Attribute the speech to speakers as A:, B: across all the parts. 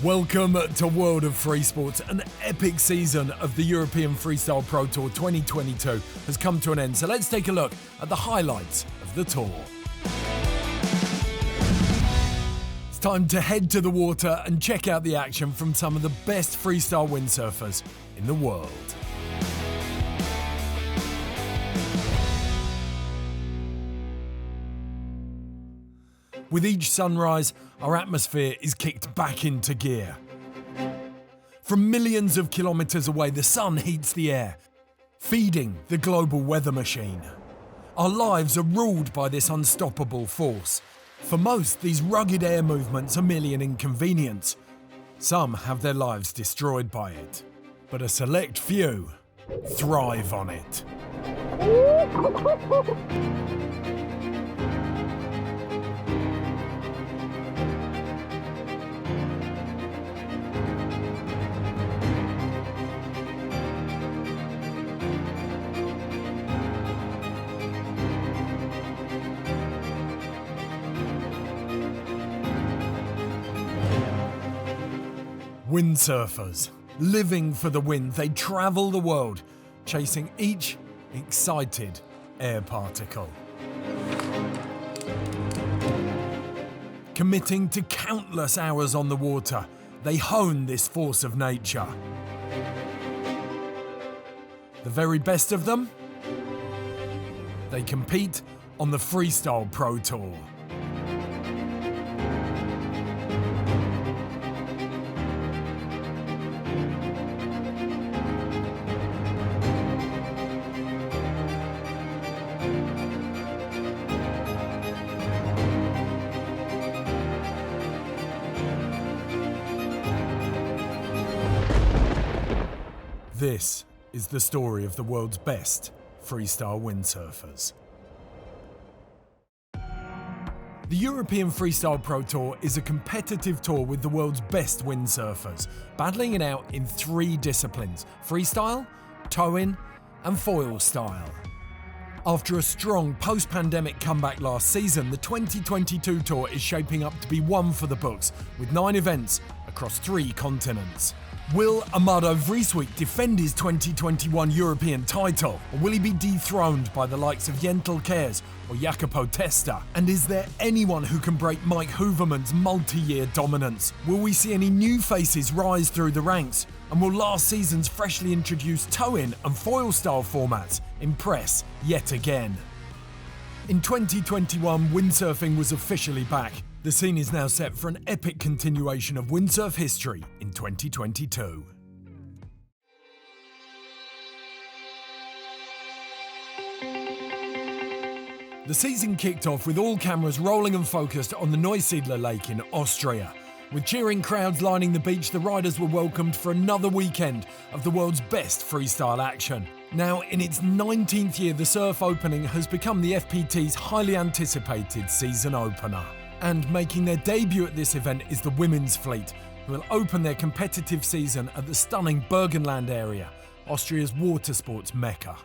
A: Welcome to World of Free Sports. An epic season of the European Freestyle Pro Tour 2022 has come to an end, so let's take a look at the highlights of the tour. It's time to head to the water and check out the action from some of the best freestyle windsurfers in the world. With each sunrise, our atmosphere is kicked back into gear. From millions of kilometers away, the sun heats the air, feeding the global weather machine. Our lives are ruled by this unstoppable force. For most, these rugged air movements are merely an inconvenience. Some have their lives destroyed by it, but a select few thrive on it. Windsurfers, living for the wind, they travel the world, chasing each excited air particle. Committing to countless hours on the water, they hone this force of nature. The very best of them, they compete on the Freestyle Pro Tour. This is the story of the world's best freestyle windsurfers. The European Freestyle Pro Tour is a competitive tour with the world's best windsurfers, battling it out in three disciplines: freestyle, tow-in, and foil style. After a strong post-pandemic comeback last season, the 2022 tour is shaping up to be one for the books, with 9 events across 3 continents. Will Amado Vreeswijk defend his 2021 European title, or will he be dethroned by the likes of Yentel Caers or Jacopo Testa? And is there anyone who can break Maaike Huvermann's multi-year dominance? Will we see any new faces rise through the ranks? And will last season's freshly introduced tow-in and foil style formats impress yet again? In 2021, windsurfing was officially back. The scene is now set for an epic continuation of windsurf history in 2022. The season kicked off with all cameras rolling and focused on the Neusiedl lake in Austria. With cheering crowds lining the beach, the riders were welcomed for another weekend of the world's best freestyle action. Now, in its 19th year, the surf opening has become the FPT's highly anticipated season opener. And making their debut at this event is the women's fleet, who will open their competitive season at the stunning Burgenland area, Austria's water sports mecca.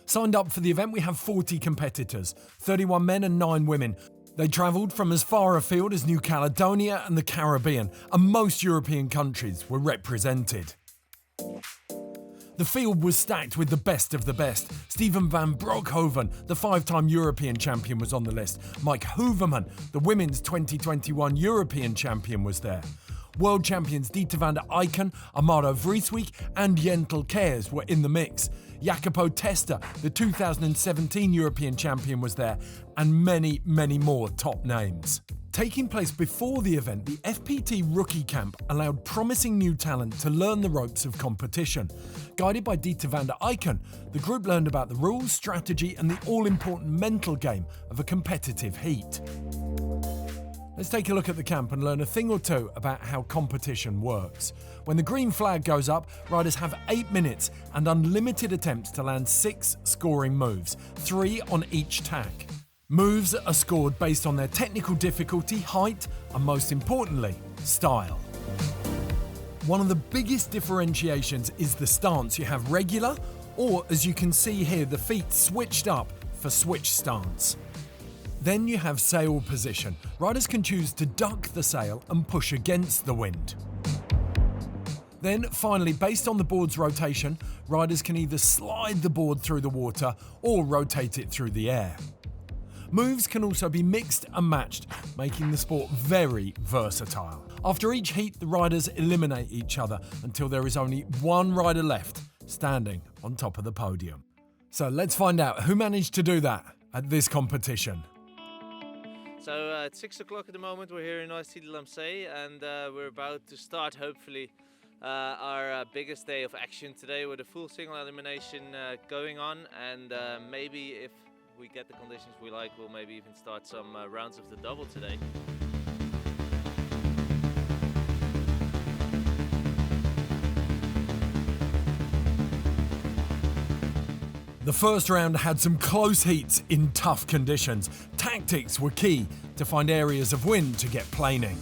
A: Signed up for the event, we have 40 competitors, 31 men and 9 women. They travelled from as far afield as New Caledonia and the Caribbean, and most European countries were represented. The field was stacked with the best of the best. Steven van Broeckhoven, the 5-time European champion, was on the list. Maaike Huvermann, the women's 2021 European champion, was there. World champions Dieter van der Eycken, Amado Vreeswijk and Yentel Caers were in the mix. Jacopo Testa, the 2017 European champion, was there, and many, many more top names. Taking place before the event, the FPT Rookie Camp allowed promising new talent to learn the ropes of competition. Guided by Dieter van der Eycken, the group learned about the rules, strategy and the all-important mental game of a competitive heat. Let's take a look at the camp and learn a thing or two about how competition works. When the green flag goes up, riders have 8 minutes and unlimited attempts to land 6 scoring moves, 3 on each tack. Moves are scored based on their technical difficulty, height, and most importantly, style. One of the biggest differentiations is the stance. You have regular, or as you can see here, the feet switched up for switch stance. Then you have sail position. Riders can choose to duck the sail and push against the wind. Then finally, based on the board's rotation, riders can either slide the board through the water or rotate it through the air. Moves can also be mixed and matched, making the sport very versatile. After each heat, the riders eliminate each other until there is only one rider left, standing on top of the podium. So let's find out who managed to do that at this competition.
B: So it's 6 o'clock at the moment. We're here in Neusiedl and we're about to start, hopefully, our biggest day of action today with a full single elimination going on, and maybe if we get the conditions we like, we'll maybe even start some rounds of the double today.
A: The first round had some close heats in tough conditions. Tactics were key to find areas of wind to get planing.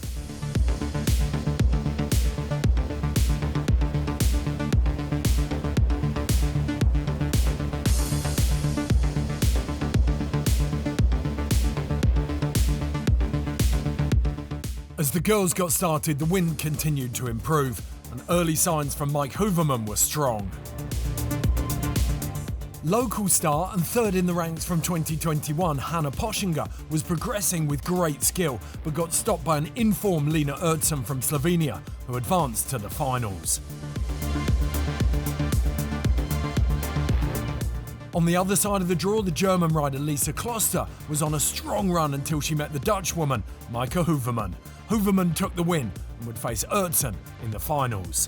A: As the girls got started, the wind continued to improve, and early signs from Maaike Huvermann were strong. Local star and third in the ranks from 2021, Hanna Poschinger, was progressing with great skill, but got stopped by an informed Lena Ertzen from Slovenia, who advanced to the finals. On the other side of the draw, the German rider Lisa Kloster was on a strong run until she met the Dutch woman, Maaike Huvermann. Huvermann took the win and would face Ertzen in the finals.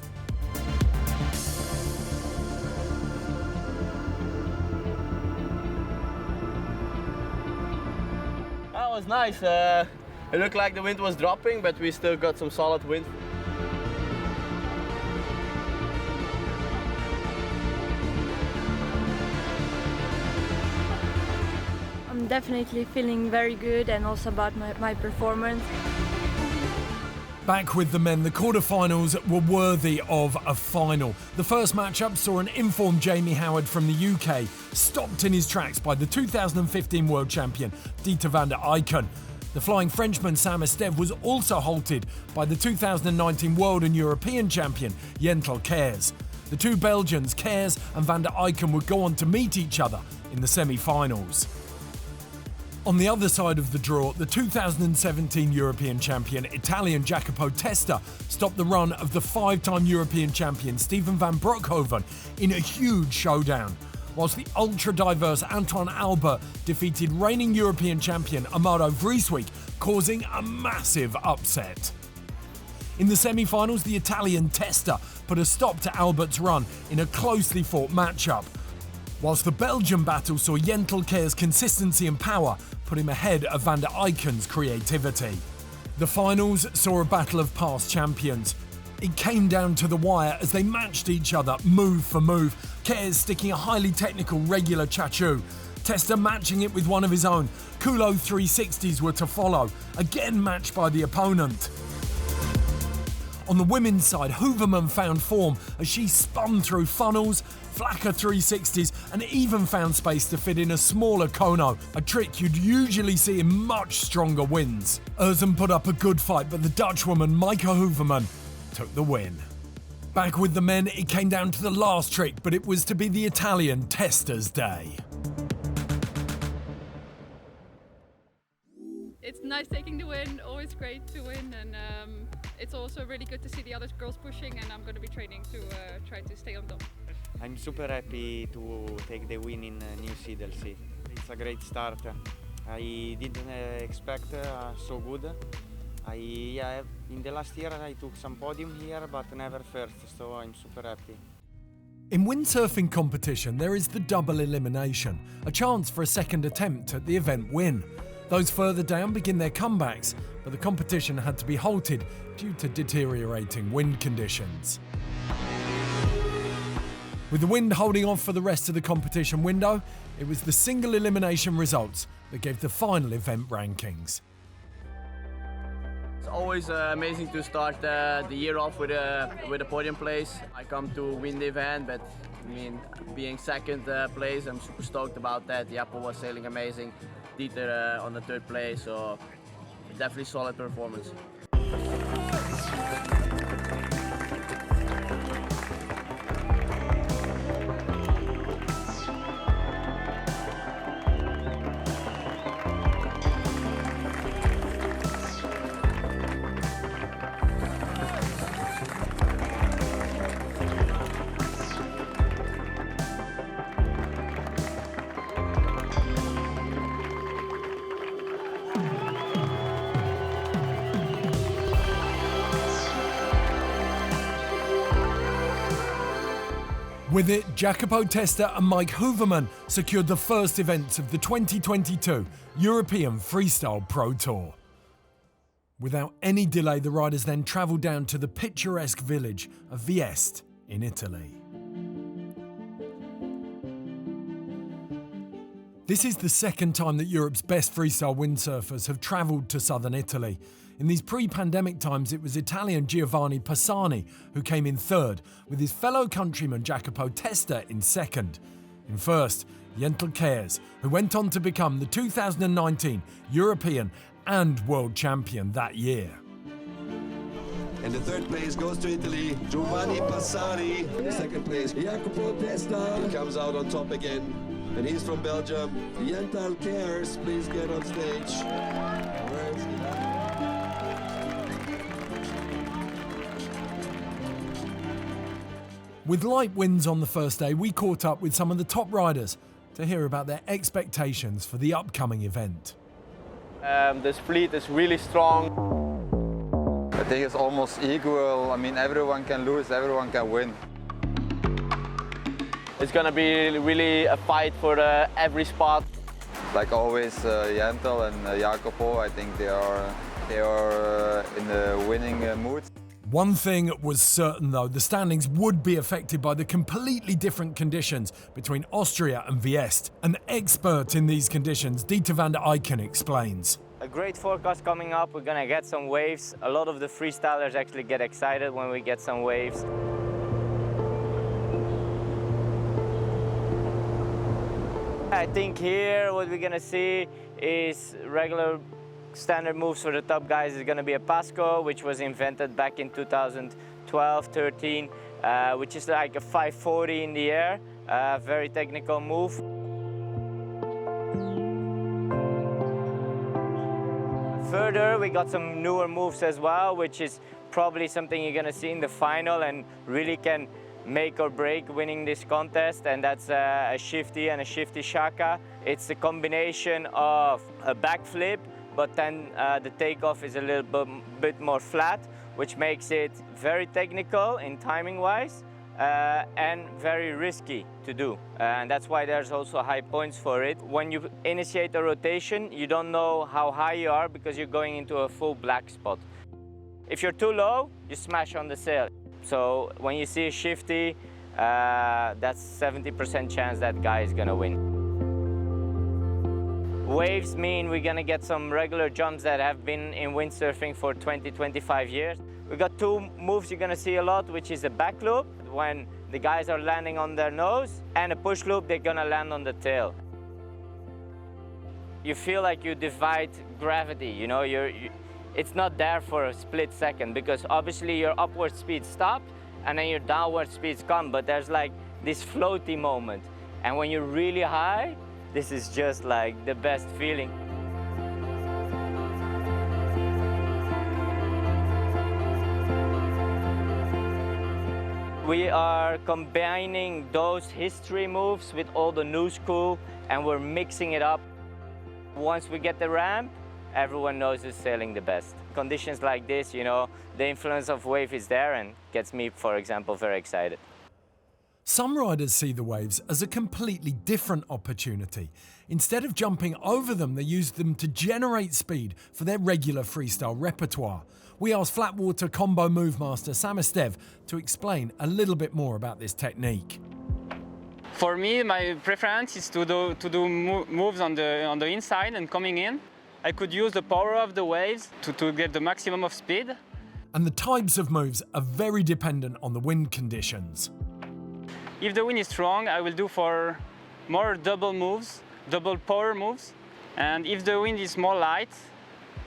C: That was nice. It looked like the wind was dropping, but we still got some solid wind.
D: I'm definitely feeling very good, and also about my performance.
A: Back with the men, the quarterfinals were worthy of a final. The first matchup saw an informed Jamie Howard from the UK stopped in his tracks by the 2015 world champion Dieter van der Eycken. The flying Frenchman Sam Esteve was also halted by the 2019 world and European champion Yentel Caers. The two Belgians, Caers and van der Eycken, would go on to meet each other in the semi-finals. On the other side of the draw, the 2017 European champion Italian Jacopo Testa stopped the run of the five-time European champion Steven van Broeckhoven in a huge showdown, whilst the ultra-diverse Antoine Albert defeated reigning European champion Amado Vrieswijk, causing a massive upset. In the semi-finals, the Italian Testa put a stop to Albert's run in a closely fought matchup, whilst the Belgian battle saw Yentel Caers' consistency and power put him ahead of van der Eycken's creativity. The finals saw a battle of past champions. It came down to the wire as they matched each other move for move, Caers sticking a highly technical regular chachu, Testa matching it with one of his own. Kulo 360s were to follow, again matched by the opponent. On the women's side, Huvermann found form as she spun through funnels, flacker 360s, and even found space to fit in a smaller kono, a trick you'd usually see in much stronger winds. Ertzen put up a good fight, but the Dutch woman Maaike Huvermann took the win. Back with the men, it came down to the last trick, but it was to be the Italian Testa's day.
E: It's nice taking the win, always great to win, and it's also really good to see the other girls pushing, and I'm going to be training to try to stay on top.
F: I'm super happy to take the win in Neusiedl. It's a great start. I didn't expect so good. In the last year I took some podium here, but never first, so I'm super happy.
A: In windsurfing competition, there is the double elimination, a chance for a second attempt at the event win. Those further down begin their comebacks, but the competition had to be halted due to deteriorating wind conditions. With the wind holding off for the rest of the competition window, it was the single elimination results that gave the final event rankings.
C: It's always amazing to start the year off with a podium place. I come to win the event, but I mean, being second place, I'm super stoked about that. The Apple was sailing amazing. Dieter on the third place, so definitely solid performance.
A: With it, Jacopo Testa and Maaike Huvermann secured the first events of the 2022 European Freestyle Pro Tour. Without any delay, the riders then travelled down to the picturesque village of Vieste in Italy. This is the second time that Europe's best freestyle windsurfers have travelled to southern Italy. In these pre-pandemic times, it was Italian Giovanni Passani who came in third, with his fellow countryman Jacopo Testa in second. In first, Yentel Caers, who went on to become the 2019 European and World Champion that year.
G: And the third place goes to Italy, Giovanni Passani. In the second place, Jacopo Testa. He comes out on top again. And he's from Belgium. Yentel Caers, please get on stage.
A: With light winds on the first day, we caught up with some of the top riders to hear about their expectations for the upcoming event.
H: The split is really strong.
I: I think it's almost equal. I mean, everyone can lose, everyone can win.
H: It's going to be really a fight for every spot.
I: Like always, Yentel and Jacopo, I think they are in the winning mood.
A: One thing was certain though, the standings would be affected by the completely different conditions between Austria and Vieste. An expert in these conditions, Dieter van Eycken explains.
J: A great forecast coming up, we're gonna get some waves. A lot of the freestylers actually get excited when we get some waves. I think here what we're gonna see is regular standard moves for the top guys. Is going to be a Pasco, which was invented back in 2012-13, which is like a 540 in the air, very technical move. Further, we got some newer moves as well, which is probably something you're going to see in the final and really can make or break winning this contest, and that's a shifty and a shifty shaka. It's a combination of a backflip, but then the takeoff is a little bit more flat, which makes it very technical in timing-wise and very risky to do. And that's why there's also high points for it. When you initiate a rotation, you don't know how high you are because you're going into a full black spot. If you're too low, you smash on the sail. So when you see a shifty, that's 70% chance that guy is gonna win. Waves mean we're gonna get some regular jumps that have been in windsurfing for 20-25 years. We got two moves you're gonna see a lot, which is a back loop, when the guys are landing on their nose, and a push loop, they're gonna land on the tail. You feel like you divide gravity, you know, it's not there for a split second, because obviously your upward speed stops, and then your downward speeds come, but there's like this floaty moment. And when you're really high, this is just like the best feeling. We are combining those history moves with all the new school, and we're mixing it up. Once we get the ramp, everyone knows who's sailing the best. Conditions like this, you know, the influence of wave is there and gets me, for example, very excited.
A: Some riders see the waves as a completely different opportunity. Instead of jumping over them, they use them to generate speed for their regular freestyle repertoire. We asked flatwater combo move master Sam Estev to explain a little bit more about this technique.
K: For me, my preference is to do moves on the inside and coming in. I could use the power of the waves to get the maximum of speed.
A: And the types of moves are very dependent on the wind conditions.
K: If the wind is strong, I will do for more double moves, double power moves. And if the wind is more light,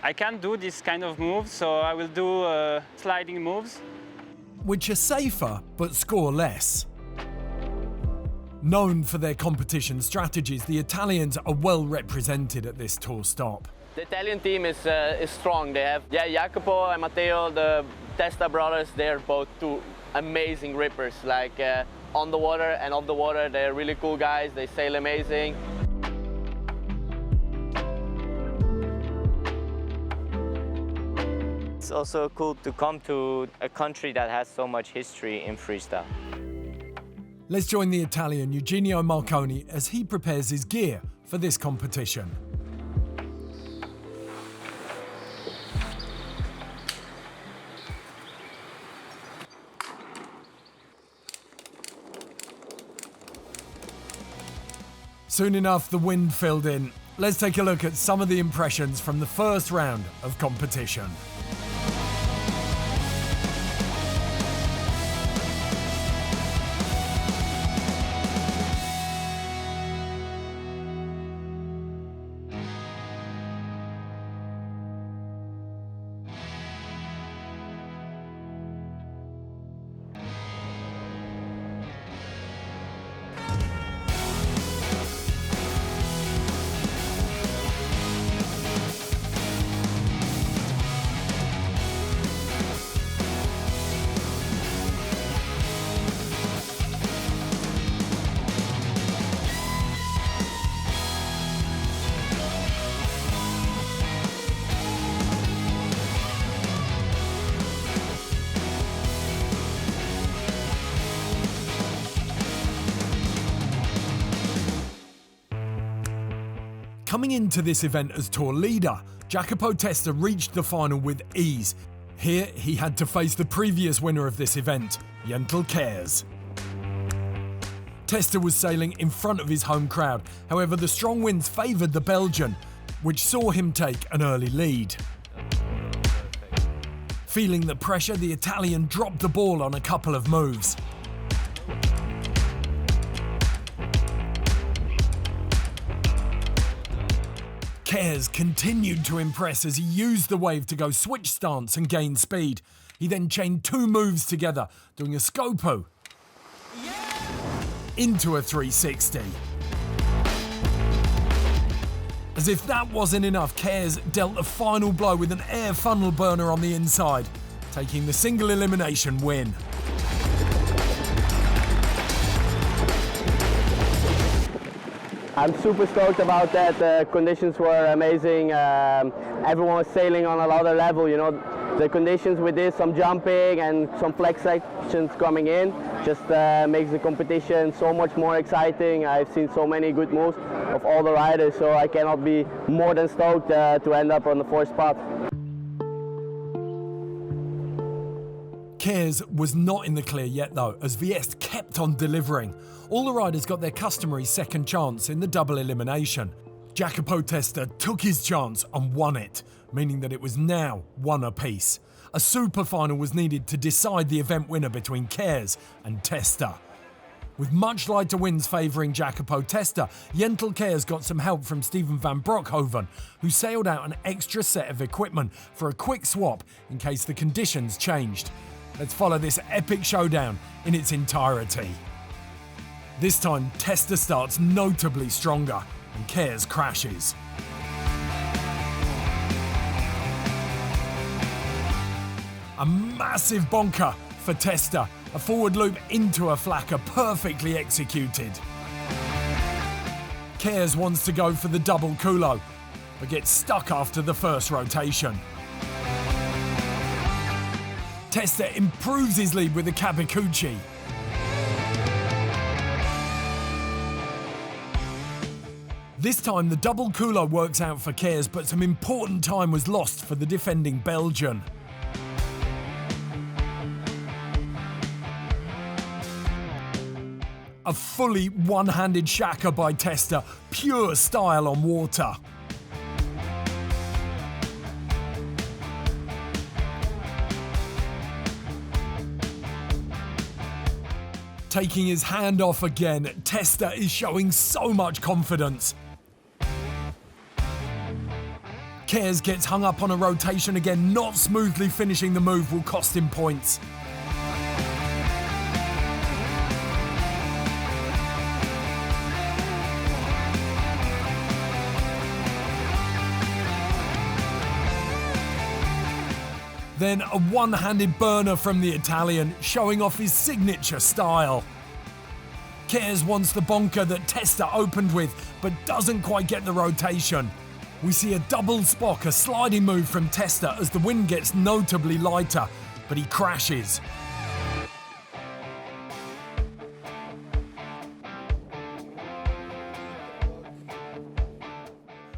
K: I can't do this kind of moves, so I will do sliding moves.
A: Which are safer, but score less. Known for their competition strategies, the Italians are well represented at this tour stop.
C: The Italian team is strong. They have Jacopo and Matteo, the Testa brothers. They're both two amazing rippers. Like on the water and off the water, they're really cool guys. They sail amazing.
J: It's also cool to come to a country that has so much history in freestyle.
A: Let's join the Italian Eugenio Marconi as he prepares his gear for this competition. Soon enough, the wind filled in. Let's take a look at some of the impressions from the first round of competition. Coming into this event as tour leader, Jacopo Testa reached the final with ease. Here, he had to face the previous winner of this event, Yentel Caers. Testa was sailing in front of his home crowd, however the strong winds favoured the Belgian, which saw him take an early lead. Feeling the pressure, the Italian dropped the ball on a couple of moves. Caers continued to impress as he used the wave to go switch stance and gain speed. He then chained two moves together, doing a scopo into a 360. As if that wasn't enough, Caers dealt the final blow with an air funnel burner on the inside, taking the single elimination win.
C: I'm super stoked about that. The conditions were amazing. Everyone was sailing on a lot of level. You know, the conditions with this, some jumping and some flex sections coming in, just makes the competition so much more exciting. I've seen so many good moves of all the riders, so I cannot be more than stoked to end up on the 4th spot.
A: Caers was not in the clear yet though, as Vieste kept on delivering. All the riders got their customary second chance in the double elimination. Jacopo Testa took his chance and won it, meaning that it was now one apiece. A super final was needed to decide the event winner between Caers and Testa. With much lighter winds favouring Jacopo Testa, Yentel Caers got some help from Steven van Broeckhoven, who sailed out an extra set of equipment for a quick swap in case the conditions changed. Let's follow this epic showdown in its entirety. This time, Testa starts notably stronger and Caers crashes. A massive bonker for Testa, a forward loop into a flacker perfectly executed. Caers wants to go for the double culo, but gets stuck after the first rotation. Testa improves his lead with a Kabikuchi. This time the double culo works out for Caers, but some important time was lost for the defending Belgian. A fully one-handed shaka by Testa, pure style on water. Taking his hand off again, Testa is showing so much confidence. Caers gets hung up on a rotation again, not smoothly finishing the move will cost him points. Then a one-handed burner from the Italian, showing off his signature style. Caers wants the bonker that Testa opened with, but doesn't quite get the rotation. We see a double spock, a sliding move from Testa as the wind gets notably lighter, but he crashes.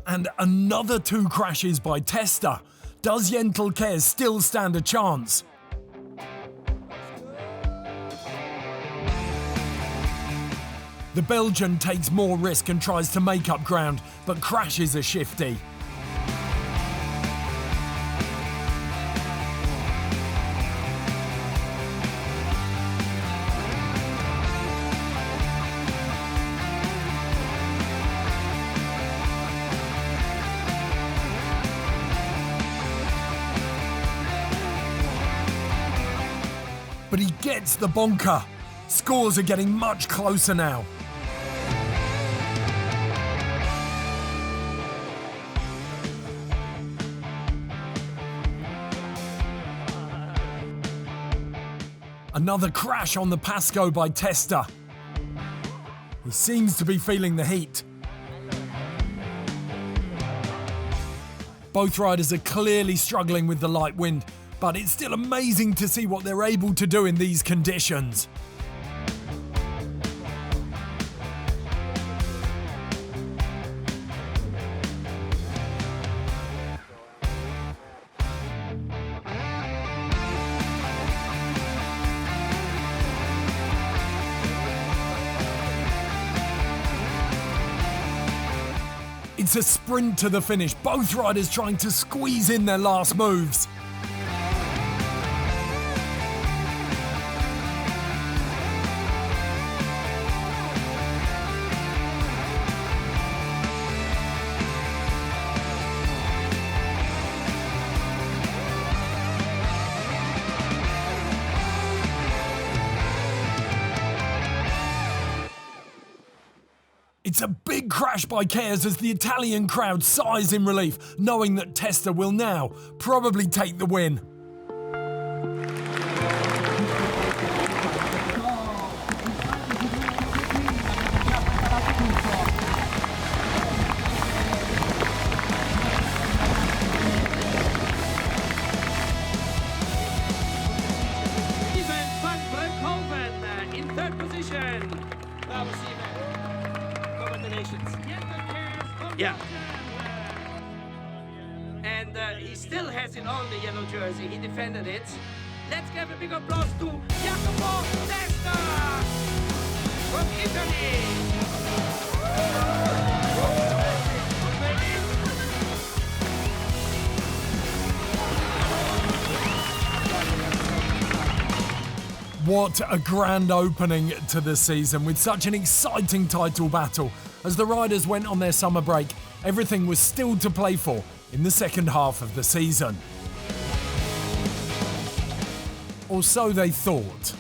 A: And another 2 crashes by Testa. Does Yentel Caers still stand a chance? The Belgian takes more risk and tries to make up ground, but crashes a shifty. But he gets the bonker. Scores are getting much closer now. Another crash on the Pasco by Testa. He seems to be feeling the heat. Both riders are clearly struggling with the light wind, but it's still amazing to see what they're able to do in these conditions. It's a sprint to the finish, both riders trying to squeeze in their last moves. It's a big crash by Caers as the Italian crowd sighs in relief, knowing that Testa will now probably take the win.
L: Steven van Broeckhoven in 3rd position. Bravo, Steven. Congratulations. Yeah. And he still has it on, the yellow jersey. He defended it. Let's give a big applause to Jacopo Testa from Italy.
A: What a grand opening to the season with such an exciting title battle. As the riders went on their summer break, everything was still to play for in the second half of the season. Or so they thought.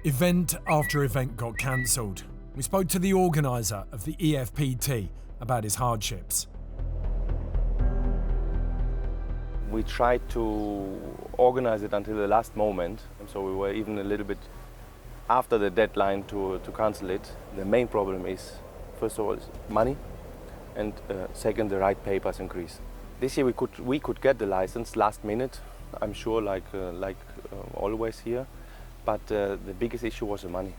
A: Event after event got cancelled. We spoke to the organiser of the EFPT about his hardships.
M: We tried to organize it until the last moment, so we were even a little bit after the deadline to cancel it. The main problem is, first of all, is money, and second, the right papers in Greece. This year we could get the license last minute, I'm sure, like always here, but the biggest issue was the money.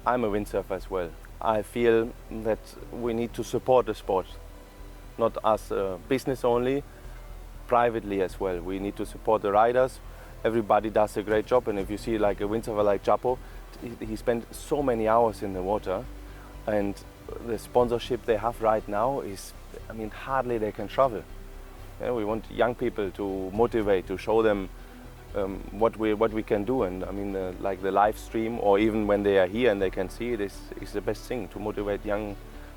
M: I'm a windsurfer as well. I feel that we need to support the sport, not as a business only, privately as well. We need to support the riders. Everybody does a great job, and if you see like a windsurfer like Jacopo, he spent so many hours in the water, and the sponsorship they have right now is, I mean, hardly they can travel. Yeah, we want young people to motivate, to show them what we can do. And I mean, like the live stream, or even when they are here and they can see it, is the best thing to motivate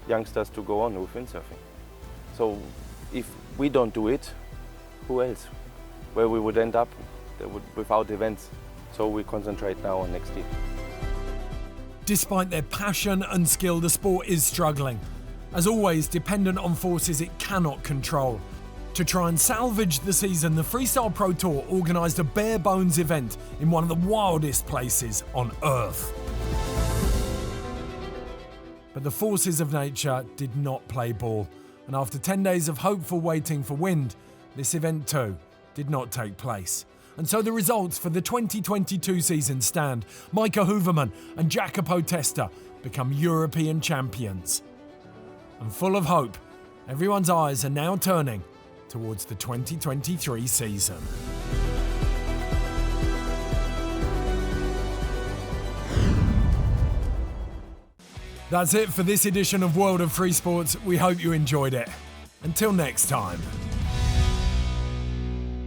M: youngsters to go on with windsurfing. So if we don't do it, who else? Where we would end up without events. So we concentrate now on next year.
A: Despite their passion and skill, the sport is struggling. As always, dependent on forces it cannot control. To try and salvage the season, the Freestyle Pro Tour organised a bare-bones event in one of the wildest places on Earth. But the forces of nature did not play ball, and after 10 days of hopeful waiting for wind, this event too did not take place. And so the results for the 2022 season stand. Maaike Huvermann and Jacopo Testa become European champions. And full of hope, everyone's eyes are now turning towards the 2023 season. That's it for this edition of World of Free Sports. We hope you enjoyed it. Until next time.